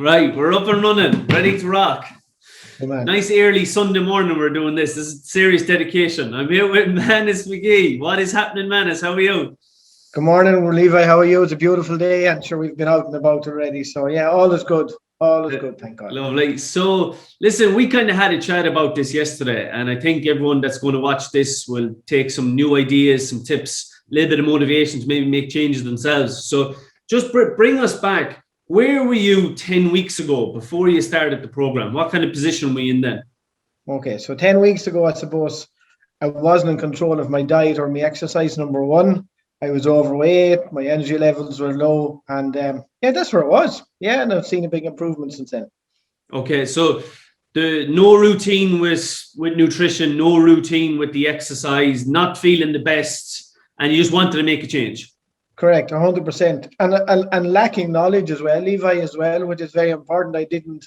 Right, we're up and running, ready to rock. Hey, man. Nice early Sunday morning we're doing this. This is serious dedication. I'm here with Manus McGhee. What is happening, Manus? How are you? Good morning, Levi. How are you? It's a beautiful day. I'm sure we've been out and about already. So, yeah, all is good. All is good. Thank God. Lovely. So, listen, we kind of had a chat about this yesterday, and I think everyone that's going to watch this will take some new ideas, some tips, a little bit of motivation to maybe make changes themselves. So, just bring us back. Where were you 10 weeks ago before you started the program? What kind of position were you in then? Okay, so 10 weeks ago, I suppose I wasn't in control of my diet or my exercise, number one. I was overweight, my energy levels were low, and yeah, that's where it was. Yeah, and I've seen a big improvement since then. Okay, so the no routine with nutrition, no routine with the exercise, not feeling the best, and you just wanted to make a change. Correct, 100%. And lacking knowledge as well, Levi, as well, which is very important. I didn't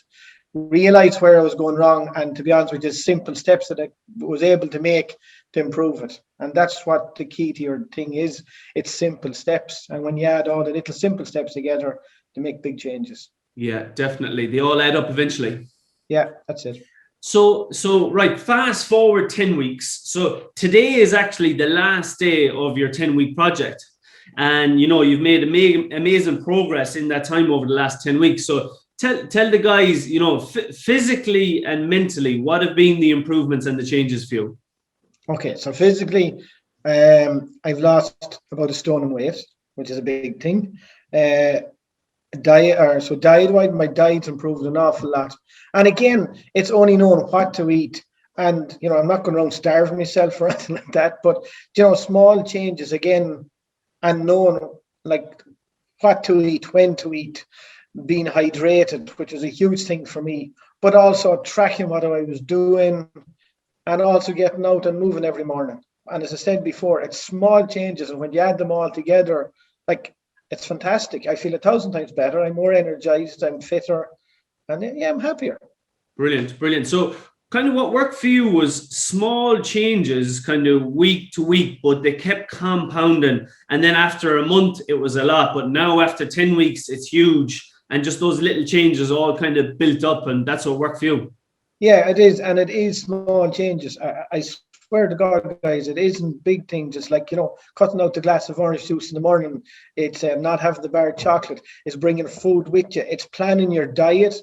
realize where I was going wrong, and to be honest with you, simple steps that I was able to make to improve it. And that's what the key to your thing is. It's simple steps. And when you add all the little simple steps together, to make big changes. Yeah, definitely. They all add up eventually. Yeah, that's it. So right, fast forward 10 weeks. So today is actually the last day of your 10-week project. And you've made amazing progress in that time over the last 10 weeks. So tell the guys, physically and mentally, what have been the improvements and the changes for you? Okay, so physically, I've lost about a stone in weight, which is a big thing. Diet-wise, my diet's improved an awful lot. And again, it's only knowing what to eat. And I'm not going around starving myself or anything like that. But small changes again, and knowing like what to eat, when to eat, being hydrated, which is a huge thing for me. But also tracking what I was doing, and also getting out and moving every morning. And as I said before, it's small changes, and when you add them all together, like, it's fantastic. I feel 1,000 times better. I'm more energized. I'm fitter, and yeah, I'm happier. Brilliant. So, kind of what worked for you was small changes, kind of week to week, but they kept compounding. And then after a month, it was a lot. But now, after 10 weeks, it's huge. And just those little changes all kind of built up, and that's what worked for you. Yeah, it is, and it is small changes. I swear to God, guys, it isn't big things. It's like cutting out the glass of orange juice in the morning. It's not having the bar of chocolate. It's bringing food with you. It's planning your diet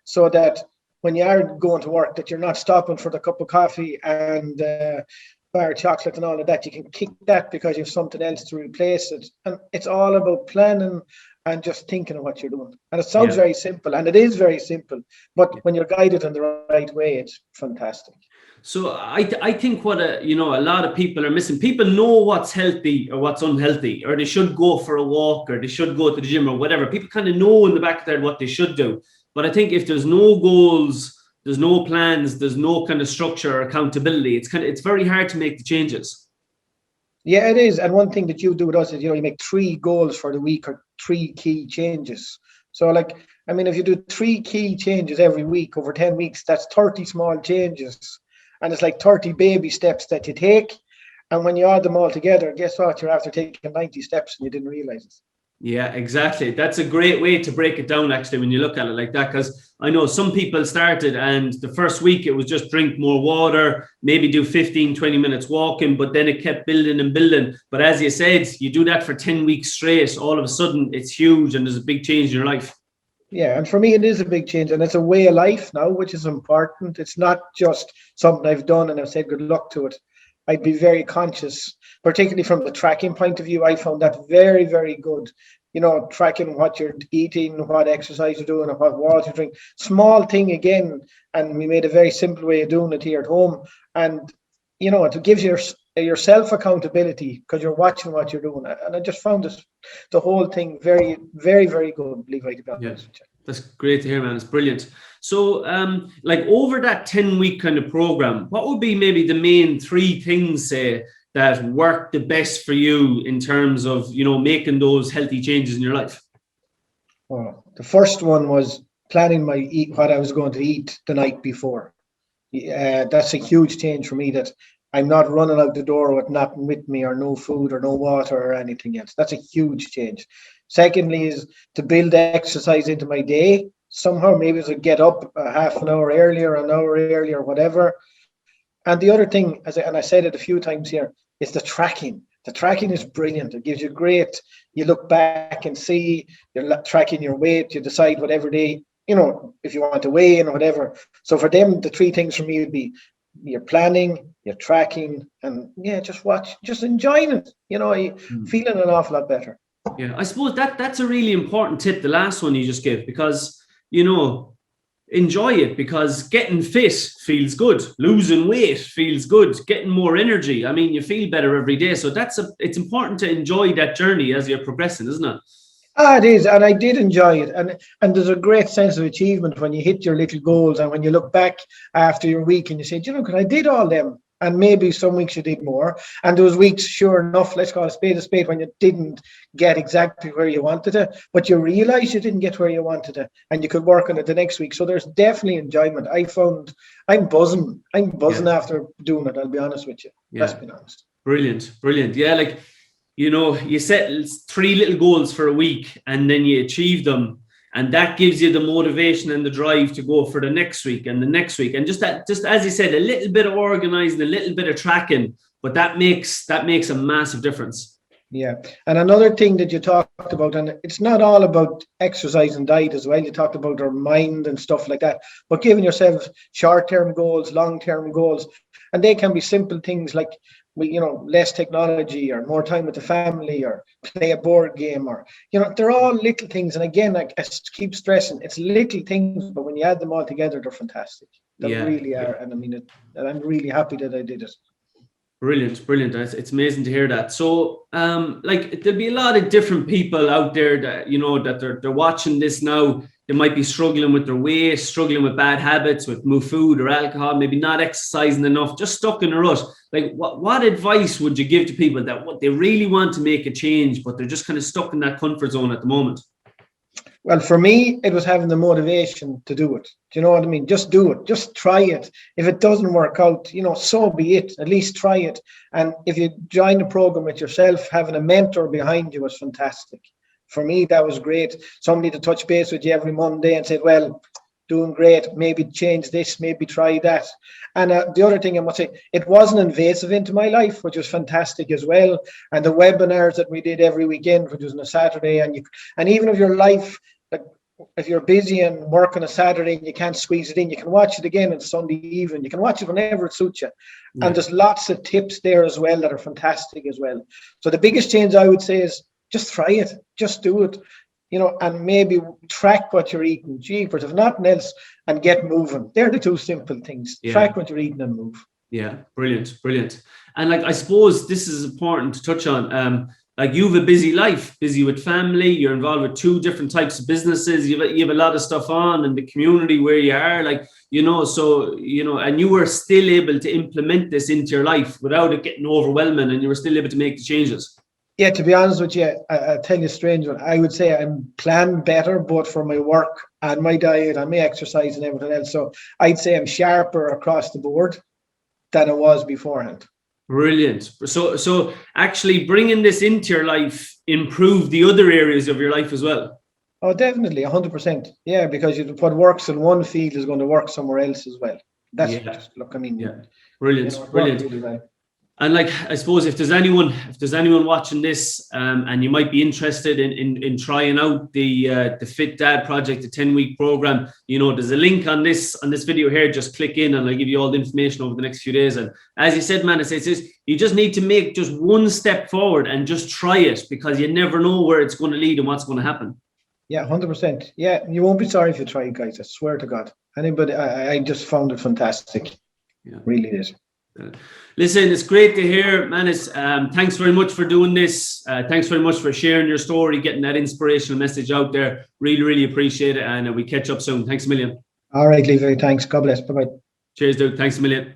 so that when you are going to work, that you're not stopping for the cup of coffee and bar of chocolate and all of that. You can kick that because you have something else to replace it. And it's all about planning and just thinking of what you're doing. And it sounds very simple, and it is very simple. But when you're guided in the right way, it's fantastic. So I think what a lot of people are missing. People know what's healthy or what's unhealthy, or they should go for a walk, or they should go to the gym or whatever. People kind of know in the back of their head what they should do. But I think if there's no goals, there's no plans, there's no kind of structure or accountability, it's very hard to make the changes. Yeah, it is. And one thing that you do with us is, you make 3 goals for the week, or 3 key changes. So if you do 3 key changes every week over 10 weeks, that's 30 small changes. And it's like 30 baby steps that you take. And when you add them all together, guess what? You're after taking 90 steps and you didn't realize it. Yeah, exactly. That's a great way to break it down, actually, when you look at it like that, because I know some people started and the first week it was just drink more water, maybe do 15, 20 minutes walking, but then it kept building and building. But as you said, you do that for 10 weeks straight, all of a sudden it's huge and there's a big change in your life. Yeah, and for me, it is a big change, and it's a way of life now, which is important. It's not just something I've done and I've said good luck to it. I'd be very conscious, particularly from the tracking point of view. I found that very, very good. Tracking what you're eating, what exercise you're doing, and what water you drink. Small thing again, and we made a very simple way of doing it here at home. And it gives yourself accountability because you're watching what you're doing. And I just found the whole thing very, very, very good, Levi, to be honest with you. That's great to hear, man. It's brilliant. So, over that 10-week kind of program, what would be maybe the main 3 things, say, that worked the best for you in terms of, making those healthy changes in your life? Well, the first one was planning what I was going to eat the night before. That's a huge change for me, that I'm not running out the door with nothing with me, or no food or no water or anything else. That's a huge change. Secondly is to build exercise into my day. somehow. Maybe it was get up half an hour earlier, an hour earlier, whatever. And the other thing, and I said it a few times here, is the tracking. The tracking is brilliant. It gives you great, you look back and see, you're tracking your weight, you decide whatever day, if you want to weigh in or whatever. So for them, the three things for me would be you're planning, you're tracking, and just enjoying it. Feeling an awful lot better. Yeah, I suppose that's a really important tip, the last one you just gave, because, enjoy it, because getting fit feels good, losing weight feels good, getting more energy. I mean, you feel better every day. So it's important to enjoy that journey as you're progressing, isn't it? It is, and I did enjoy it, and there's a great sense of achievement when you hit your little goals, and when you look back after your week and you say, because I did all them, and maybe some weeks you did more, and there was weeks, sure enough, let's call a spade, when you didn't get exactly where you wanted it, but you realize you didn't get where you wanted it, and you could work on it the next week. So there's definitely enjoyment. I'm buzzing after doing it. I'll be honest with you. Yeah. Let's be honest. Brilliant. Yeah, you set 3 little goals for a week and then you achieve them, and that gives you the motivation and the drive to go for the next week and the next week. And just as you said, a little bit of organizing, a little bit of tracking, but that makes a massive difference. Yeah. And another thing that you talked about, and it's not all about exercise and diet as well. You talked about our mind and stuff like that, but giving yourself short-term goals, long-term goals, and they can be simple things like, less technology, or more time with the family, or play a board game, or, they're all little things. And again, I keep stressing, it's little things, but when you add them all together, they're fantastic. They really are. And I mean it, and I'm really happy that I did it. Brilliant. It's amazing to hear that. So, there'll be a lot of different people out there that, that they're watching this now. They might be struggling with their weight, struggling with bad habits, with more food or alcohol, maybe not exercising enough, just stuck in a rut. Like, what advice would you give to people that they really want to make a change, but they're just kind of stuck in that comfort zone at the moment? Well, for me, it was having the motivation to do it. Do you know what I mean? Just do it. Just try it. If it doesn't work out, so be it. At least try it. And if you join the program with yourself, having a mentor behind you was fantastic. For me, that was great. Somebody to touch base with you every Monday and said, well, doing great, maybe change this, maybe try that. And the other thing I must say, it wasn't invasive into my life, which was fantastic as well. And the webinars that we did every weekend, which was on a Saturday, and even if your life, like if you're busy and work on a Saturday and you can't squeeze it in, you can watch it again on Sunday evening. You can watch it whenever it suits you. Yeah. And there's lots of tips there as well that are fantastic as well. So the biggest change I would say is just try it, just do it. And maybe track what you're eating. Jeepers, if nothing else, and get moving. They're the two simple things. Yeah. Track what you're eating and move. Yeah, brilliant. And I suppose this is important to touch on. You have a busy life, busy with family. You're involved with 2 different types of businesses. You have a lot of stuff on in the community where you are, and you were still able to implement this into your life without it getting overwhelming, and you were still able to make the changes. Yeah, to be honest with you, I'll tell you a strange one. I would say I'm planned better, both for my work and my diet and my exercise and everything else. So I'd say I'm sharper across the board than I was beforehand. Brilliant. So actually bringing this into your life improved the other areas of your life as well. Oh, definitely, 100%. Yeah, because what works in one field is going to work somewhere else as well. That's just, look, I mean, yeah, brilliant. Really well. And I suppose if there's anyone watching this, and you might be interested in trying out the Fit Dad project, the 10-week program, there's a link on this video here. Just click in and I'll give you all the information over the next few days. And as you said, Manus, you just need to make just one step forward and just try it, because you never know where it's going to lead and what's going to happen. Yeah, 100%. Yeah, you won't be sorry if you try it, guys. I swear to God. Anybody, I just found it fantastic. Yeah, really is. Listen, it's great to hear, Manus. Thanks very much for doing this. Thanks very much for sharing your story, getting that inspirational message out there. Really appreciate it, and we catch up soon. Thanks a million. All right, Levi. Thanks. God bless. Bye-bye. Cheers, dude. Thanks a million.